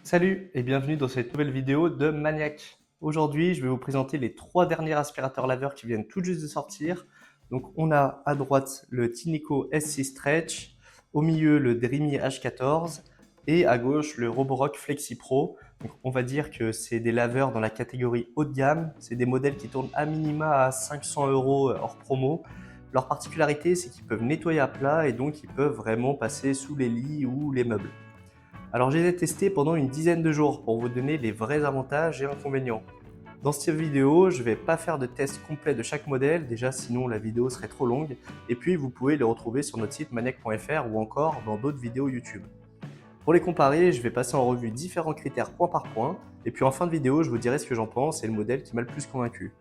Salut et bienvenue dans cette nouvelle vidéo de Maniac. Aujourd'hui, je vais vous présenter les trois derniers aspirateurs laveurs qui viennent tout juste de sortir. Donc, on a à droite le Tineco S6 Stretch, au milieu le Dreamy H14 et à gauche le Roborock Flexi Pro. Donc, on va dire que c'est des laveurs dans la catégorie haut de gamme. C'est des modèles qui tournent à minima à 500 euros hors promo. Leur particularité, c'est qu'ils peuvent nettoyer à plat et donc ils peuvent vraiment passer sous les lits ou les meubles. Alors je les ai testés pendant une dizaine de jours pour vous donner les vrais avantages et inconvénients. Dans cette vidéo, je ne vais pas faire de test complet de chaque modèle, déjà sinon la vidéo serait trop longue, et puis vous pouvez les retrouver sur notre site maniac.fr ou encore dans d'autres vidéos YouTube. Pour les comparer, je vais passer en revue différents critères point par point, et puis en fin de vidéo, je vous dirai ce que j'en pense et le modèle qui m'a le plus convaincu.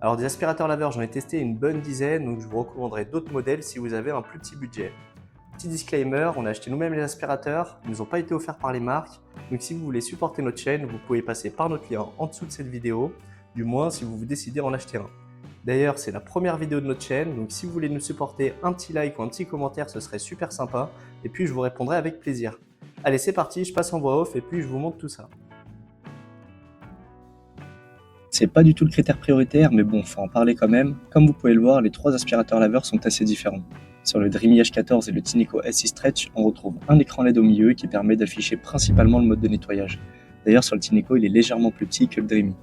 Alors des aspirateurs laveurs, j'en ai testé une bonne dizaine, donc je vous recommanderai d'autres modèles si vous avez un plus petit budget. Petit disclaimer, on a acheté nous-mêmes les aspirateurs, ils nous ont pas été offerts par les marques, donc si vous voulez supporter notre chaîne, vous pouvez passer par notre lien en dessous de cette vidéo, du moins si vous vous décidez à en acheter un. D'ailleurs, c'est la première vidéo de notre chaîne, donc si vous voulez nous supporter, un petit like ou un petit commentaire, ce serait super sympa, et puis je vous répondrai avec plaisir. Allez, c'est parti, je passe en voix off et puis je vous montre tout ça. C'est pas du tout le critère prioritaire, mais bon, faut en parler quand même. Comme vous pouvez le voir, les trois aspirateurs laveurs sont assez différents. Sur le Dreamy H14 et le Tineco S6 Stretch, on retrouve un écran LED au milieu qui permet d'afficher principalement le mode de nettoyage. D'ailleurs, sur le Tineco, il est légèrement plus petit que le Dreamy.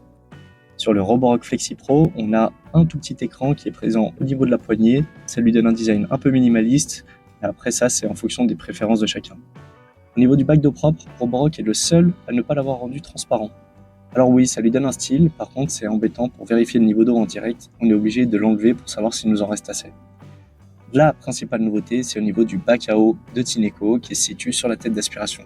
Sur le Roborock Flexi Pro, on a un tout petit écran qui est présent au niveau de la poignée. Ça lui donne un design un peu minimaliste. Et après ça, c'est en fonction des préférences de chacun. Au niveau du bac d'eau propre, Roborock est le seul à ne pas l'avoir rendu transparent. Alors oui, ça lui donne un style, par contre c'est embêtant pour vérifier le niveau d'eau en direct, on est obligé de l'enlever pour savoir s'il nous en reste assez. La principale nouveauté, c'est au niveau du bac à eau de Tineco qui se situe sur la tête d'aspiration.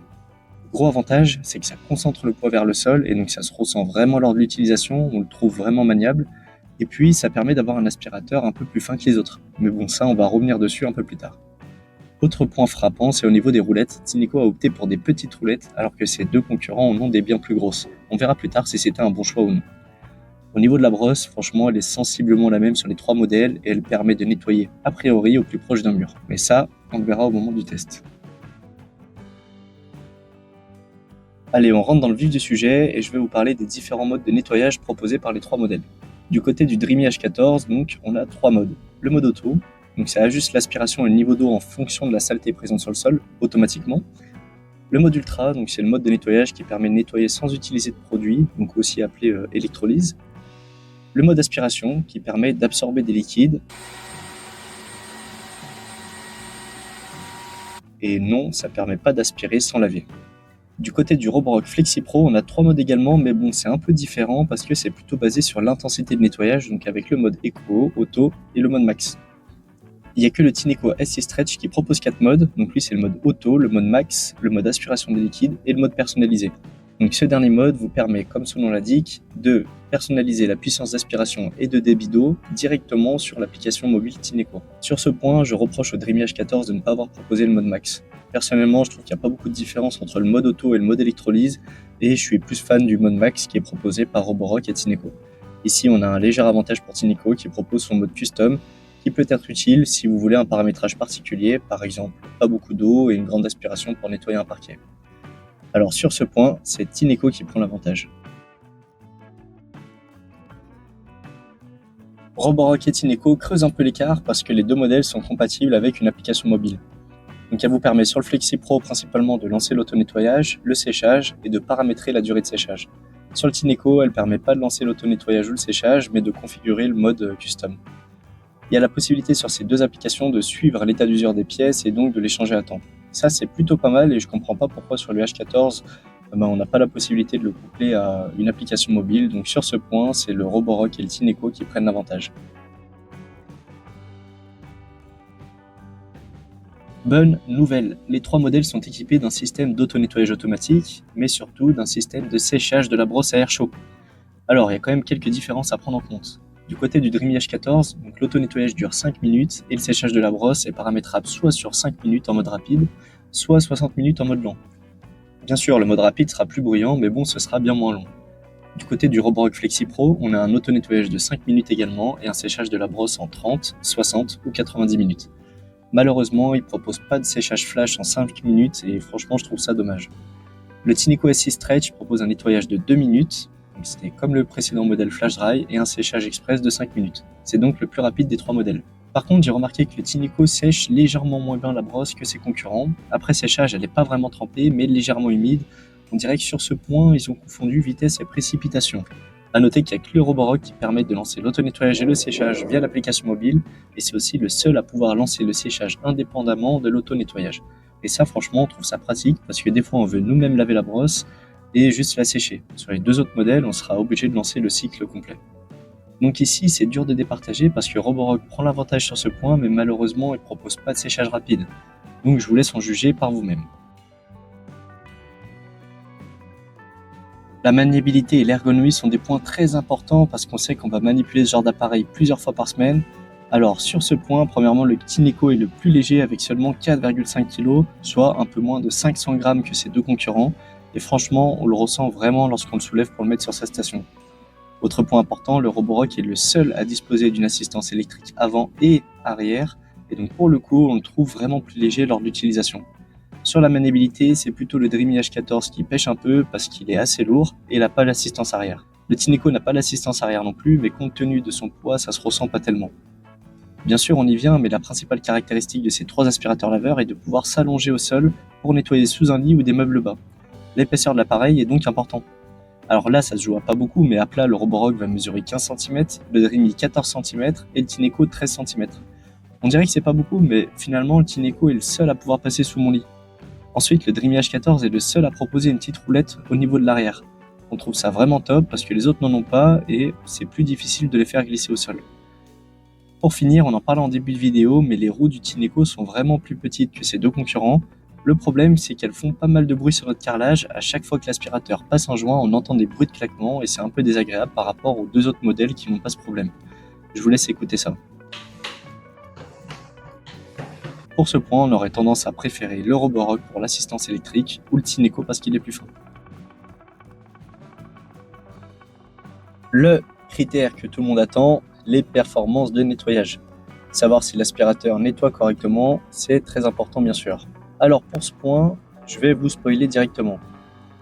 Le gros avantage, c'est que ça concentre le poids vers le sol et donc ça se ressent vraiment lors de l'utilisation, on le trouve vraiment maniable. Et puis ça permet d'avoir un aspirateur un peu plus fin que les autres. Mais bon, ça on va revenir dessus un peu plus tard. Autre point frappant, c'est au niveau des roulettes. Tineco a opté pour des petites roulettes alors que ses deux concurrents en ont des bien plus grosses. On verra plus tard si c'était un bon choix ou non. Au niveau de la brosse, franchement, elle est sensiblement la même sur les trois modèles et elle permet de nettoyer a priori au plus proche d'un mur. Mais ça, on le verra au moment du test. Allez, on rentre dans le vif du sujet et je vais vous parler des différents modes de nettoyage proposés par les trois modèles. Du côté du Dreamy H14, donc, on a trois modes. Le mode auto, donc ça ajuste l'aspiration et le niveau d'eau en fonction de la saleté présente sur le sol, automatiquement. Le mode ultra, donc c'est le mode de nettoyage qui permet de nettoyer sans utiliser de produit, donc aussi appelé électrolyse. Le mode aspiration qui permet d'absorber des liquides. Et non, ça ne permet pas d'aspirer sans laver. Du côté du Roborock Flexi Pro, on a trois modes également, mais bon, c'est un peu différent parce que c'est plutôt basé sur l'intensité de nettoyage, donc avec le mode Eco, Auto et le mode Max. Il n'y a que le Tineco S6 Stretch qui propose 4 modes, donc lui c'est le mode Auto, le mode Max, le mode aspiration des liquides et le mode personnalisé. Donc ce dernier mode vous permet, comme son nom l'indique, de personnaliser la puissance d'aspiration et de débit d'eau directement sur l'application mobile Tineco. Sur ce point, je reproche au Dreamy H14 de ne pas avoir proposé le mode Max. Personnellement, je trouve qu'il n'y a pas beaucoup de différence entre le mode auto et le mode électrolyse, et je suis plus fan du mode Max qui est proposé par Roborock et Tineco. Ici, on a un léger avantage pour Tineco qui propose son mode custom, qui peut être utile si vous voulez un paramétrage particulier, par exemple pas beaucoup d'eau et une grande aspiration pour nettoyer un parquet. Alors sur ce point, c'est Tineco qui prend l'avantage. Roborock et Tineco creusent un peu l'écart parce que les deux modèles sont compatibles avec une application mobile. Donc elle vous permet sur le Flexi Pro principalement de lancer l'auto-nettoyage, le séchage et de paramétrer la durée de séchage. Sur le Tineco, elle ne permet pas de lancer l'auto-nettoyage ou le séchage, mais de configurer le mode custom. Il y a la possibilité sur ces deux applications de suivre l'état d'usure des pièces et donc de les changer à temps. Ça, c'est plutôt pas mal et je comprends pas pourquoi sur le H14, on n'a pas la possibilité de le coupler à une application mobile. Donc sur ce point, c'est le Roborock et le Tineco qui prennent l'avantage. Bonne nouvelle, les trois modèles sont équipés d'un système d'auto-nettoyage automatique, mais surtout d'un système de séchage de la brosse à air chaud. Alors, il y a quand même quelques différences à prendre en compte. Du côté du Dreamy H14, l'auto-nettoyage dure 5 minutes et le séchage de la brosse est paramétrable soit sur 5 minutes en mode rapide, soit 60 minutes en mode lent. Bien sûr, le mode rapide sera plus bruyant, mais bon, ce sera bien moins long. Du côté du Roborock Flexi Pro, on a un auto-nettoyage de 5 minutes également et un séchage de la brosse en 30, 60 ou 90 minutes. Malheureusement, il ne propose pas de séchage flash en 5 minutes et franchement, je trouve ça dommage. Le Tineco S6 Stretch propose un nettoyage de 2 minutes, donc c'était comme le précédent modèle Flash Dry, et un séchage express de 5 minutes. C'est donc le plus rapide des 3 modèles. Par contre, j'ai remarqué que le Tineco sèche légèrement moins bien la brosse que ses concurrents. Après séchage, elle n'est pas vraiment trempée, mais légèrement humide. On dirait que sur ce point, ils ont confondu vitesse et précipitation. A noter qu'il n'y a que le Roborock qui permet de lancer l'auto-nettoyage et le séchage via l'application mobile, et c'est aussi le seul à pouvoir lancer le séchage indépendamment de l'auto-nettoyage. Et ça, franchement, on trouve ça pratique parce que des fois, on veut nous-mêmes laver la brosse et juste la sécher. Sur les 2 autres modèles, on sera obligé de lancer le cycle complet. Donc ici, c'est dur de départager parce que Roborock prend l'avantage sur ce point, mais malheureusement, il ne propose pas de séchage rapide. Donc je vous laisse en juger par vous-même. La maniabilité et l'ergonomie sont des points très importants parce qu'on sait qu'on va manipuler ce genre d'appareil plusieurs fois par semaine. Alors sur ce point, premièrement, le Tineco est le plus léger avec seulement 4,5 kg, soit un peu moins de 500 grammes que ses 2 concurrents. Et franchement, on le ressent vraiment lorsqu'on le soulève pour le mettre sur sa station. Autre point important, le Roborock est le seul à disposer d'une assistance électrique avant et arrière, et donc pour le coup, on le trouve vraiment plus léger lors de l'utilisation. Sur la maniabilité, c'est plutôt le Dreamy H14 qui pêche un peu parce qu'il est assez lourd et il n'a pas l'assistance arrière. Le Tineco n'a pas l'assistance arrière non plus, mais compte tenu de son poids, ça se ressent pas tellement. Bien sûr, on y vient, mais la principale caractéristique de ces 3 aspirateurs laveurs est de pouvoir s'allonger au sol pour nettoyer sous un lit ou des meubles bas. L'épaisseur de l'appareil est donc importante. Alors là, ça se joue à pas beaucoup, mais à plat, le Roborock va mesurer 15 cm, le Dreamy 14 cm et le Tineco 13 cm. On dirait que c'est pas beaucoup, mais finalement, le Tineco est le seul à pouvoir passer sous mon lit. Ensuite, le Dreamy H14 est le seul à proposer une petite roulette au niveau de l'arrière. On trouve ça vraiment top parce que les autres n'en ont pas et c'est plus difficile de les faire glisser au sol. Pour finir, on en parlait en début de vidéo, mais les roues du Tineco sont vraiment plus petites que ses 2 concurrents. Le problème, c'est qu'elles font pas mal de bruit sur notre carrelage. À chaque fois que l'aspirateur passe un joint, on entend des bruits de claquement et c'est un peu désagréable par rapport aux 2 autres modèles qui n'ont pas ce problème. Je vous laisse écouter ça. Pour ce point, on aurait tendance à préférer le Roborock pour l'assistance électrique ou le Tineco parce qu'il est plus fin. Le critère que tout le monde attend, les performances de nettoyage. Savoir si l'aspirateur nettoie correctement, c'est très important bien sûr. Alors pour ce point, je vais vous spoiler directement.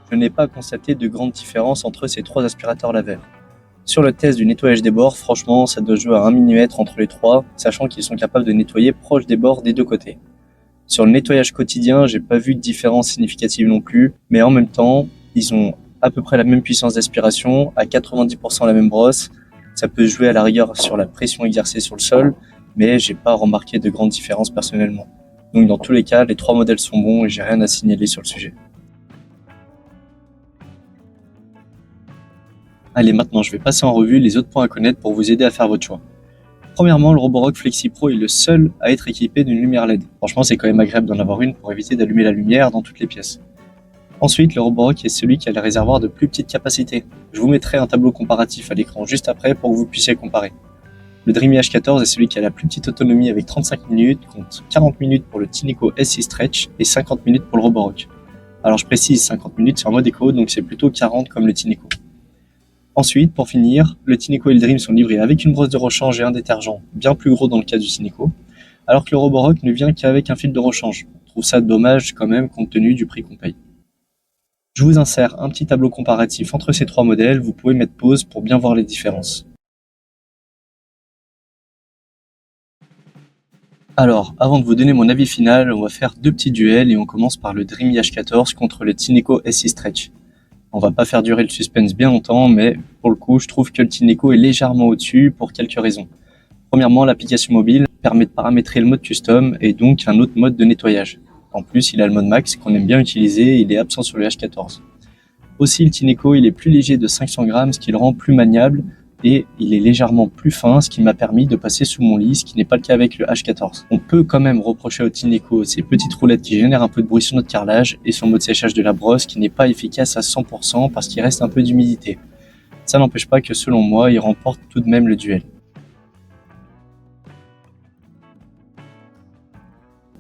Je n'ai pas constaté de grande différence entre ces 3 aspirateurs laveurs. Sur le test du nettoyage des bords, franchement, ça doit jouer à 1 mm entre les 3, sachant qu'ils sont capables de nettoyer proche des bords des 2 côtés. Sur le nettoyage quotidien, j'ai pas vu de différence significative non plus, mais en même temps, ils ont à peu près la même puissance d'aspiration, à 90% la même brosse. Ça peut jouer à la rigueur sur la pression exercée sur le sol, mais j'ai pas remarqué de grandes différences personnellement. Donc dans tous les cas, les 3 modèles sont bons et j'ai rien à signaler sur le sujet. Allez, maintenant je vais passer en revue les autres points à connaître pour vous aider à faire votre choix. Premièrement, le Roborock Flexi Pro est le seul à être équipé d'une lumière LED. Franchement, c'est quand même agréable d'en avoir une pour éviter d'allumer la lumière dans toutes les pièces. Ensuite, le Roborock est celui qui a le réservoir de plus petite capacité. Je vous mettrai un tableau comparatif à l'écran juste après pour que vous puissiez comparer. Le Dreamy H14 est celui qui a la plus petite autonomie avec 35 minutes, contre 40 minutes pour le Tineco S6 Stretch et 50 minutes pour le Roborock. Alors je précise, 50 minutes c'est en mode éco, donc c'est plutôt 40 comme le Tineco. Ensuite, pour finir, le Tineco et le Dream sont livrés avec une brosse de rechange et un détergent bien plus gros dans le cas du Tineco, alors que le Roborock ne vient qu'avec un fil de rechange. Je trouve ça dommage quand même compte tenu du prix qu'on paye. Je vous insère un petit tableau comparatif entre ces 3 modèles, vous pouvez mettre pause pour bien voir les différences. Alors, avant de vous donner mon avis final, on va faire 2 petits duels et on commence par le Dreamy H14 contre le Tineco S6 Stretch. On va pas faire durer le suspense bien longtemps, mais pour le coup, je trouve que le Tineco est légèrement au-dessus pour quelques raisons. Premièrement, l'application mobile permet de paramétrer le mode custom et donc un autre mode de nettoyage. En plus, il a le mode max qu'on aime bien utiliser et il est absent sur le H14. Aussi, le Tineco il est plus léger de 500 grammes, ce qui le rend plus maniable, et il est légèrement plus fin, ce qui m'a permis de passer sous mon lit, ce qui n'est pas le cas avec le H14. On peut quand même reprocher au Tineco ces petites roulettes qui génèrent un peu de bruit sur notre carrelage et son mode séchage de la brosse qui n'est pas efficace à 100% parce qu'il reste un peu d'humidité. Ça n'empêche pas que selon moi, il remporte tout de même le duel.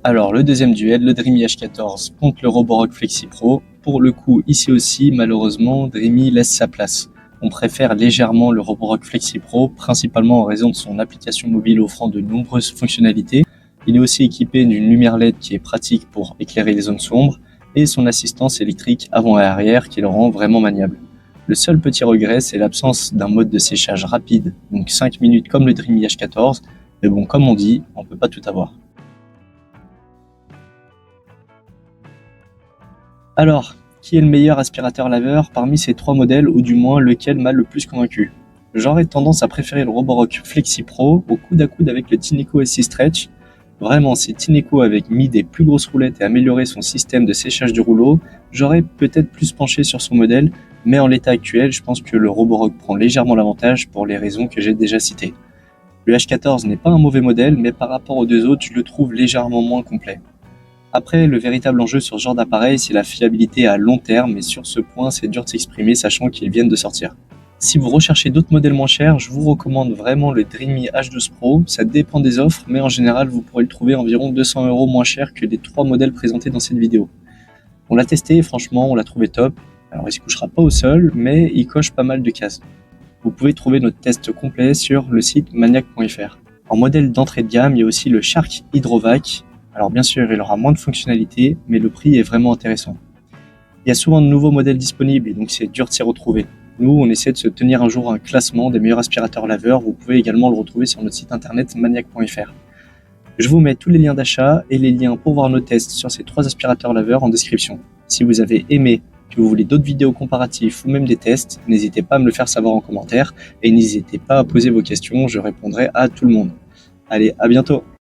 Alors le deuxième duel, le Dreamy H14 contre le Roborock Flexi Pro. Pour le coup, ici aussi, malheureusement, Dreamy laisse sa place. On préfère légèrement le Roborock Flexi Pro, principalement en raison de son application mobile offrant de nombreuses fonctionnalités. Il est aussi équipé d'une lumière LED qui est pratique pour éclairer les zones sombres, et son assistance électrique avant et arrière qui le rend vraiment maniable. Le seul petit regret, c'est l'absence d'un mode de séchage rapide, donc 5 minutes comme le Dreamy H14, mais bon, comme on dit, on peut pas tout avoir. Alors, qui est le meilleur aspirateur laveur parmi ces 3 modèles, ou du moins lequel m'a le plus convaincu? J'aurais tendance à préférer le Roborock Flexi Pro au coude à coude avec le Tineco SC Stretch. Vraiment, si Tineco avait mis des plus grosses roulettes et amélioré son système de séchage du rouleau, j'aurais peut-être plus penché sur son modèle, mais en l'état actuel, je pense que le Roborock prend légèrement l'avantage pour les raisons que j'ai déjà citées. Le H14 n'est pas un mauvais modèle, mais par rapport aux deux autres, je le trouve légèrement moins complet. Après, le véritable enjeu sur ce genre d'appareil, c'est la fiabilité à long terme, et sur ce point, c'est dur de s'exprimer sachant qu'ils viennent de sortir. Si vous recherchez d'autres modèles moins chers, je vous recommande vraiment le Dreamy H12 Pro. Ça dépend des offres, mais en général, vous pourrez le trouver environ 200 € moins cher que les 3 modèles présentés dans cette vidéo. On l'a testé et franchement, on l'a trouvé top. Alors, il se couchera pas au sol, mais il coche pas mal de cases. Vous pouvez trouver notre test complet sur le site maniac.fr. En modèle d'entrée de gamme, il y a aussi le Shark Hydrovac. Alors bien sûr, il aura moins de fonctionnalités, mais le prix est vraiment intéressant. Il y a souvent de nouveaux modèles disponibles et donc c'est dur de s'y retrouver. Nous, on essaie de se tenir un jour un classement des meilleurs aspirateurs laveurs. Vous pouvez également le retrouver sur notre site internet maniac.fr. Je vous mets tous les liens d'achat et les liens pour voir nos tests sur ces 3 aspirateurs laveurs en description. Si vous avez aimé, que vous voulez d'autres vidéos comparatifs ou même des tests, n'hésitez pas à me le faire savoir en commentaire et n'hésitez pas à poser vos questions, je répondrai à tout le monde. Allez, à bientôt!